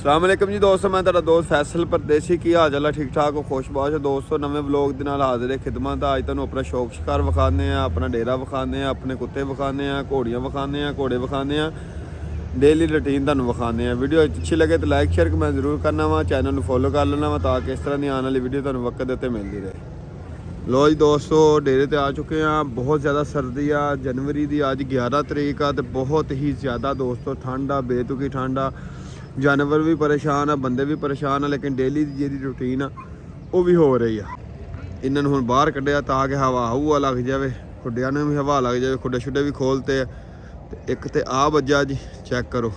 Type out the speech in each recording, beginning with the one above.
अस्सलामुअलैकुम जी दोस्तों, मैं तेरा दोस्त फैसल परदेसी। की हाल चाल है? ठीक ठाक हो? खुशबाश हो दोस्तों। नवे ब्लॉग के नाल हाजिर है खिदमत। अज तुहानूं अपना शौक शिकार विखाने, अपना डेरा विखाने, अपने कुत्ते विखाने, घोड़ियां विखाने, घोड़े विखाने, डेली रूटीन तुहानूं विखाने। वीडियो अच्छी लगे तो लाइक शेयर कमेंट जरूर करना वा, चैनल नूं फॉलो कर लेना वा ताकि इस तरह की आने वाली वीडियो तुहानूं वक्त उत्ते मिलती रहे। लो जी दोस्तों, डेरे ते आ चुके हैं। बहुत ज़्यादा सर्दी आ, जनवरी की अज 11 तरीक आ, तो बहुत ही ज़्यादा दोस्तों ठंड आ, बेतुकी ठंड आ। जानवर भी परेशान आ, बंदे भी परेशान आ, लेकिन डेली की जी रूटीन आ वो भी हो रही है। इन्होंने हुण बाहर कढ़िया ताकि हवा हवा लग जाए, खुड्डिया ने भी हवा लग जाए, खुड्डे शुड्डे भी खोलते हैं। एक तो आ बजा जी, चेक करो,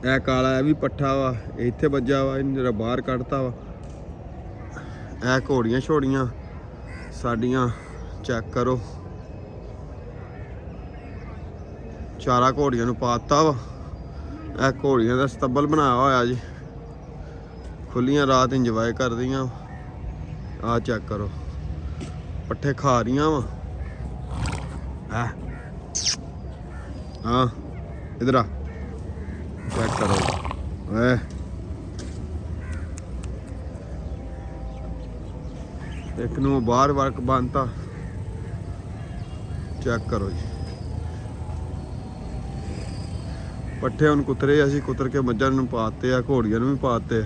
ए काला भी पट्ठा वा, इत्थे बजा वा, जरा बाहर कढ़ता वा। ए घोड़ियां छोड़ियां साडियां चेक करो, चारा घोड़ियां नूं पाता वा। ए घोड़ियां दा सतब्बल बनाया होया जी, खुलियां रात इंजॉय कर दियां। आ चेक करो, पट्ठे खा रही वा। हाँ इधर आ, चेक करो। एक नूं बाहर वर्क बनता, चेक करो जी। पट्ठे हम कुतरे असी कुतर के मझां नूं पाते आ, घोड़ियां नूं भी पाते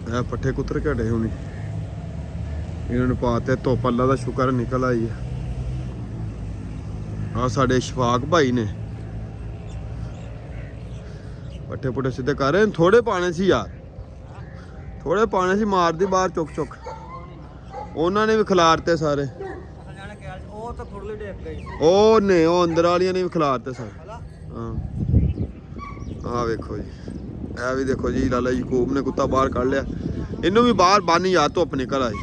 आ। पट्ठे कुतर के हटे हुणी, इन्होंने पाते। धुप अल्लाह दा शुक्र निकल आई है। आ साडे शफाक भाई ने पट्ठे पुट्ठे सीधे कर रहे। थोड़े पाने सी यार, थोड़े पाने सी, मार दी बाहर चुक चुक। उन्होंने भी खिलारते सारे, ओ ने ओ अंदर वालियां ने भी खिलारते सारे। हाँ आ वेखो जी, ए भी देखो जी, लाला यकूब ने कुत्ता बाहर कढ़ लिया। इनू भी बाहर बन यार, धुप निकल आई।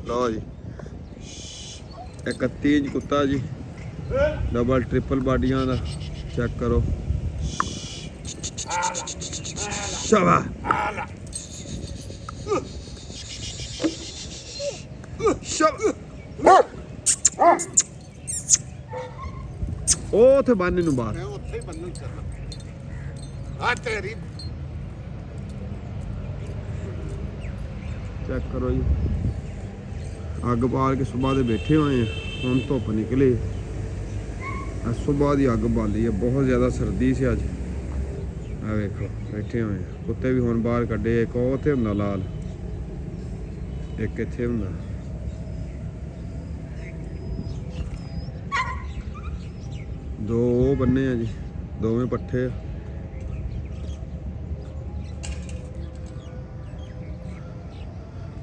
लो जी 31 इंच कुत्ता जी, डबल ट्रिपल बाडियां दा, चेक करो। शाबाश ओथे बन नूं बाहर, चेक करो जी। अग बाल के सुबह दे बैठे हुए हैं, हम धुप निकली, सुबह की अग बाली है। बहुत ज़्यादा सर्दी से अज। आ वेखो बैठे हुए हैं, कुत्ते भी हुण बाहर कढ़े। एक उत्थे हुंदा लाल, एक इत्थे हुंदा। दो बन्ने आ जी, दोवें पट्ठे आ।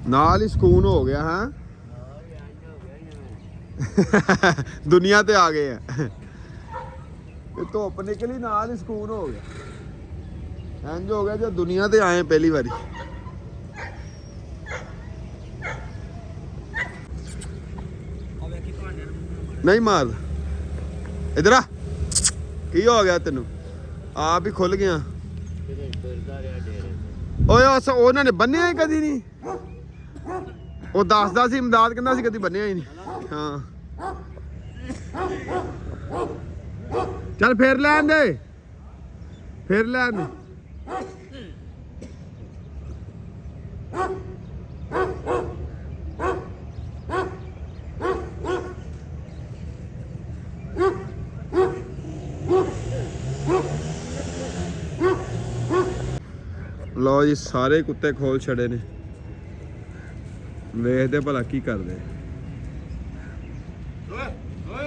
नाल ही सुकून हो गया है। दुनिया ते आ गए हैं, धुप निकली नाल ही सुकून हो गया। इंज हो गया जो दुनिया ते आए पहली बारी। नहीं मार, इधर आ, की हो गया तेनू? आप ही खुल गया। उन्होंने बन्निया ही कदी नहीं, वो दसदा सी इमदाद कहंदा सी कदी बन्निया ही नहीं। हाँ चल फिर लैन दे, फिर लैन दे। लो जी सारे कुत्ते खोल छड़े ने, वेखदे भला की करदे।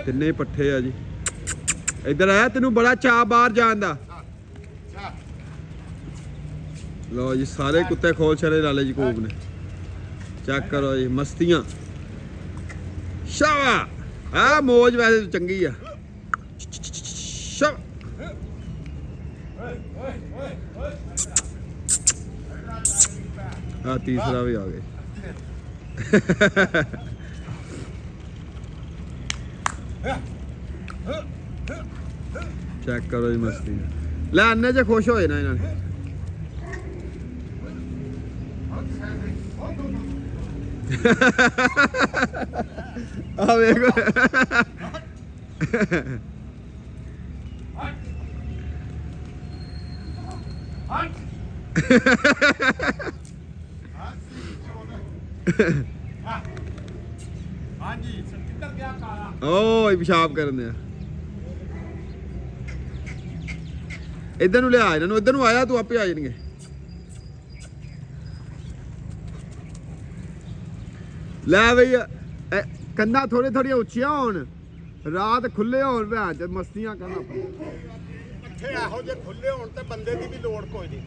तिन्ने पट्ठे आ जी। इधर आया, तेनू बड़ा चाऽ बाहर जान दा। लो जी सारे कुत्ते खोल छड़े लाले यकूब ने, चेक करो जी मस्तियां। शाबाश, आ मौज वैसे तो चंगी आ। हाँ तीसरा भी आ गए। चेक करो जी मस्ती, ले आने च खुश होए ना इन्होंने। आ देखो ਹਾਂਜੀ ਕਿੱਧਰ ਗਿਆ ਕਾਲਾ ਓਏ ਪਿਸ਼ਾਬ ਕਰਨ ਆ। ਇੱਧਰ ਨੂੰ ਲਿਆ ਇਹਨਾਂ ਨੂੰ, ਇੱਧਰ ਨੂੰ ਆਇਆ ਤੂੰ ਆਪੇ ਆ ਜਾਣਗੇ। ਲੈ ਬਈ ਕੰਨਾਂ ਥੋੜ੍ਹੀਆਂ ਥੋੜ੍ਹੀਆਂ ਉੱਚੀਆਂ ਹੋਣ, ਰਾਤ ਖੁੱਲੇ ਹੋਣ, ਭੈਣ ਚ ਮਸਤੀਆਂ ਕਰਨ ਆਪਾਂ। ਪੱਠੇ ਇਹੋ ਜਿਹੇ ਖੁੱਲੇ ਹੋਣ ਤੇ ਬੰਦੇ ਦੀ ਵੀ ਲੋੜ ਕੋਈ ਨਹੀਂ।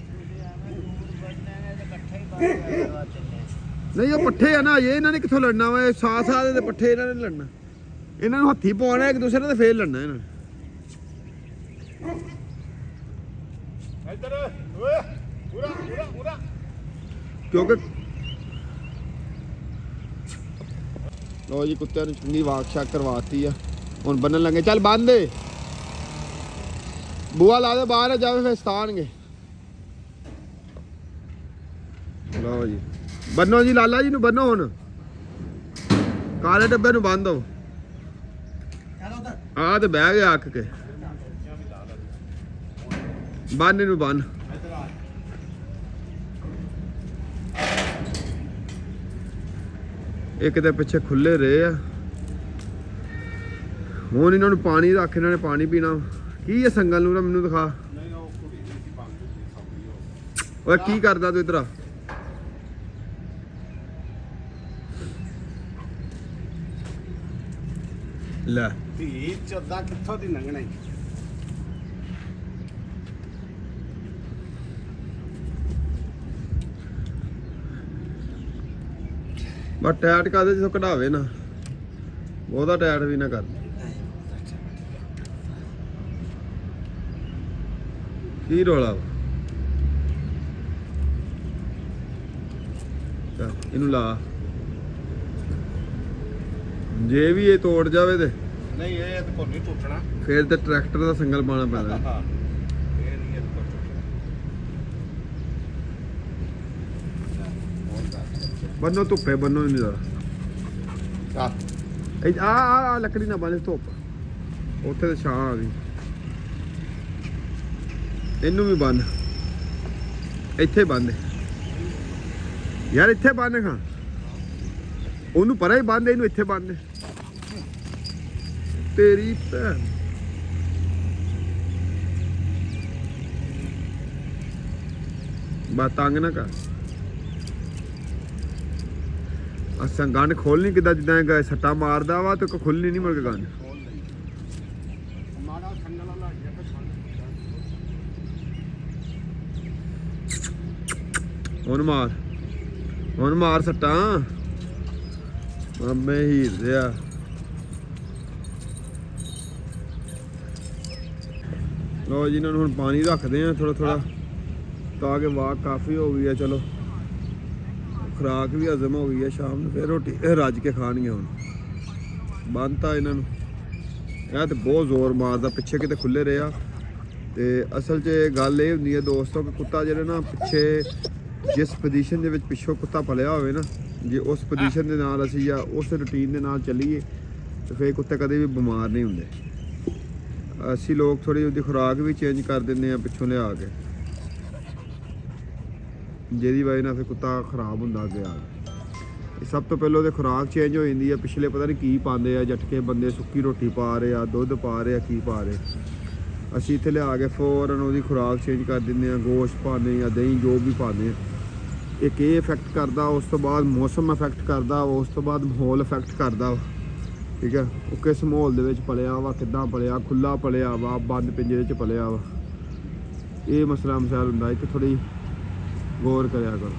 ਨਹੀਂ ਉਹ ਪੱਠੇ ਆ ਨਾ ਅਜੇ, ਇਹਨਾਂ ਨੇ ਕਿੱਥੋਂ ਲੜਨਾ ਵਾ? ਸਾਹ ਦੇ ਪੱਠੇ ਇਹਨਾਂ ਨੇ ਲੜਨਾ, ਇਹਨਾਂ ਨੂੰ ਹੱਥੀ ਪਵਾਉਣਾ ਇੱਕ ਦੂਸਰੇ ਤੇ ਫੇਰ ਲੜਨਾ ਇਹਨਾਂ ਨੇ। ਇੱਧਰ ਓਏ ਪੂਰਾ ਪੂਰਾ ਪੂਰਾ ਕਿਉਂਕਿ ਲੋ ਜੀ ਕੁੱਤਿਆਂ ਨੂੰ ਚੰਗੀ ਵਾਕ ਸ਼ਾਕ ਕਰਵਾਤੀ ਆ, ਹੁਣ ਬੰਨਣ ਲੱਗੇ। ਚੱਲ ਬੰਨ ਦੇ, ਬੂਆ ਲਾ ਦੇ, ਬਾਹਰ ਜਾਵੇ ਫਿਰ ਸਤਾਣਗੇ। ਲਓ ਜੀ ਬੰਨੋ ਜੀ, ਲਾਲਾ ਜੀ ਨੂੰ ਬੰਨੋ ਹੁਣ, ਕਾਲੇ ਡੱਬੇ ਨੂੰ ਬੰਨ ਦੋ। ਆ ਤੇ ਬਹਿ ਗਿਆ ਅੱਕ ਕੇ, ਬੰਨ ਇਹਨੂੰ ਬੰਨ। ਇੱਕ ਦੇ ਪਿੱਛੇ ਖੁੱਲੇ ਰਹੇ ਆ, ਹੁਣ ਇਹਨਾਂ ਨੂੰ ਪਾਣੀ ਰੱਖ, ਇਹਨਾਂ ਨੇ ਪਾਣੀ ਪੀਣਾ। ਕੀ ਹੈ ਸੰਗਲ ਨੂੰ ਨਾ ਮੈਨੂੰ ਦਿਖਾ। ਓਏ ਕੀ ਕਰਦਾ ਤੂੰ? ਇੱਧਰ ਆ। ਲੈ ਧੀ ਚੋਦਾ ਕਿੱਥੋਂ ਦੀ ਲੰਘਣਾ ਈ। ਬਸ ਟੈਟ ਕਰਦੇ ਜਦੋਂ ਕਢਾਵੇ ਨਾ, ਬਹੁਤਾ ਟੈਟ ਵੀ ਨਾ ਕਰ। ਕੀ ਰੋਲਾ ਵਾ? ਚੱਲ ਇਹਨੂੰ ਲਾ, ਜੇ ਵੀ ਇਹ ਤੋੜ ਜਾਵੇ ਤੇ ਨਹੀਂ ਇਹ ਤਾਂ ਕੋਈ ਨਹੀਂ ਟੁੱਟਣਾ। ਫੇਰ ਤੇ ਟਰੈਕਟਰ ਦਾ ਸੰਗਲ ਪਾਉਣਾ ਪੈਣਾ। ਇਹ ਨਹੀਂ ਇਹ ਤਾਂ ਬੰਨੋ ਧੁੱਪੇ ਬੰਨੋ ਇਹਨੂੰ ਜਰਾ। ਆ ਲੱਕੜੀ ਨਾ ਬੰਨ, ਧੁੱਪ ਉੱਥੇ ਤੇ ਛਾਂ ਆ ਗਈ। ਇਹਨੂੰ ਵੀ ਬੰਨ, ਇੱਥੇ ਬੰਨ ਯਾਰ, ਇੱਥੇ ਬੰਨ ਖਾਂ। ਉਹਨੂੰ ਪਰਾਂ ਹੀ ਬੰਨ, ਇਹਨੂੰ ਇੱਥੇ ਬੰਨ। ਤੇਰੀ ਭੈਣ ਬਾ ਤੰਗ ਨਾ ਕਰ। ਅਸਾਂ ਗੰਢ ਖੋਲਣੀ ਕਿੱਦਾਂ, ਜਿੱਦਾਂ ਸੱਟਾ ਮਾਰਦਾ ਵਾ ਤੇ ਖੁੱਲਣੀ ਨਹੀਂ ਮੁੜ ਕੇ ਗੰਢ। ਮਾੜਾ ਸੰਗਲ ਵਾਲਾ ਗਿਆ ਤਾਂ ਹੁਣ ਮਾਰ ਸੱਟਾਂ, ਮਾਮੇ ਹੀਰਦੇ ਆ। ਲੋ ਜੀ ਇਹਨਾਂ ਨੂੰ ਹੁਣ ਪਾਣੀ ਰੱਖਦੇ ਆ ਥੋੜਾ ਥੋੜਾ, ਤਾਂ ਕਿ ਵਾਕ ਕਾਫੀ ਹੋ ਗਈ ਆ। ਚਲੋ ਖੁਰਾਕ ਵੀ ਹਜ਼ਮ ਹੋ ਗਈ ਆ, ਸ਼ਾਮ ਨੂੰ ਫਿਰ ਰੋਟੀ ਰੱਜ ਕੇ ਖਾਣਗੇ। ਹੁਣ ਬੰਨਤਾ ਇਹਨਾਂ ਨੂੰ। ਇਹ ਤੇ ਬਹੁਤ ਜ਼ੋਰ ਮਾਰਦਾ, ਪਿੱਛੇ ਕਿਤੇ ਖੁੱਲੇ ਰਿਹਾ। ਤੇ ਅਸਲ 'ਚ ਗੱਲ ਇਹ ਹੁੰਦੀ ਹੈ ਦੋਸਤੋ ਕਿ ਕੁੱਤਾ ਜਿਹੜੇ ਨਾ ਪਿੱਛੇ, ਜਿਸ ਪੋਜੀਸ਼ਨ ਦੇ ਵਿੱਚ ਪਿੱਛੋਂ ਕੁੱਤਾ ਪਲਿਆ ਹੋਵੇ ਨਾ, ਜੇ ਉਸ ਪੋਜੀਸ਼ਨ ਦੇ ਨਾਲ ਅਸੀਂ ਜਾਂ ਉਸ ਰੂਟੀਨ ਦੇ ਨਾਲ ਚੱਲੀਏ ਤੇ ਫਿਰ ਕੁੱਤੇ ਕਦੇ ਵੀ ਬਿਮਾਰ ਨਹੀਂ ਹੁੰਦੇ। ਅਸੀਂ ਲੋਕ ਥੋੜੀ ਉਹਦੀ ਖੁਰਾਕ ਵੀ ਚੇਂਜ ਕਰ ਦਿੰਦੇ ਆ ਪਿੱਛੋਂ ਲਿਆ ਕੇ, ਜਿਹਦੀ ਵਜ੍ਹਾ ਨਾਲ ਫਿਰ ਕੁੱਤਾ ਖਰਾਬ ਹੁੰਦਾ ਅੱਗੇ ਆ ਕੇ। ਸਭ ਤੋਂ ਪਹਿਲਾਂ ਉਹਦੇ ਖੁਰਾਕ ਚੇਂਜ ਹੋ ਜਾਂਦੀ ਆ। ਪਿਛਲੇ ਪਤਾ ਨਹੀਂ ਕੀ ਪਾਉਂਦੇ ਆ, ਜਟਕੇ ਬੰਦੇ ਸੁੱਕੀ ਰੋਟੀ ਪਾ ਰਹੇ ਆ, ਦੁੱਧ ਪਾ ਰਹੇ ਆ, ਕੀ ਪਾ ਰਹੇ। ਅਸੀਂ ਇੱਥੇ ਲਿਆ ਕੇ ਫੌਰਨ ਉਹਦੀ ਖੁਰਾਕ ਚੇਂਜ ਕਰ ਦਿੰਦੇ ਆ, ਗੋਸ਼ਤ ਪਾਉਂਦੇ ਜਾਂ ਦਹੀਂ ਜੋ ਵੀ ਪਾਉਂਦੇ ਆ। ਇੱਕ ਇਹ ਇਫੈਕਟ ਕਰਦਾ, ਉਸ ਤੋਂ ਬਾਅਦ ਮੌਸਮ ਇਫੈਕਟ ਕਰਦਾ, ਉਸ ਤੋਂ ਬਾਅਦ ਮਾਹੌਲ ਇਫੈਕਟ ਕਰਦਾ। ਠੀਕ ਹੈ, ਉਹ ਕਿਸ ਮਾਹੌਲ ਦੇ ਵਿੱਚ ਪਲਿਆ ਵਾ, ਕਿੱਦਾਂ ਪਲਿਆ, ਖੁੱਲਾ ਪਲਿਆ ਵਾ, ਬੰਦ ਪਿੰਜਰੇ 'ਚ ਪਲਿਆ ਵਾ, ਇਹ ਮਸਲਾ ਮਸਾਇਲ ਹੁੰਦਾ। ਇੱਥੇ ਥੋੜ੍ਹੀ ਗੌਰ ਕਰਿਆ ਕਰੋ।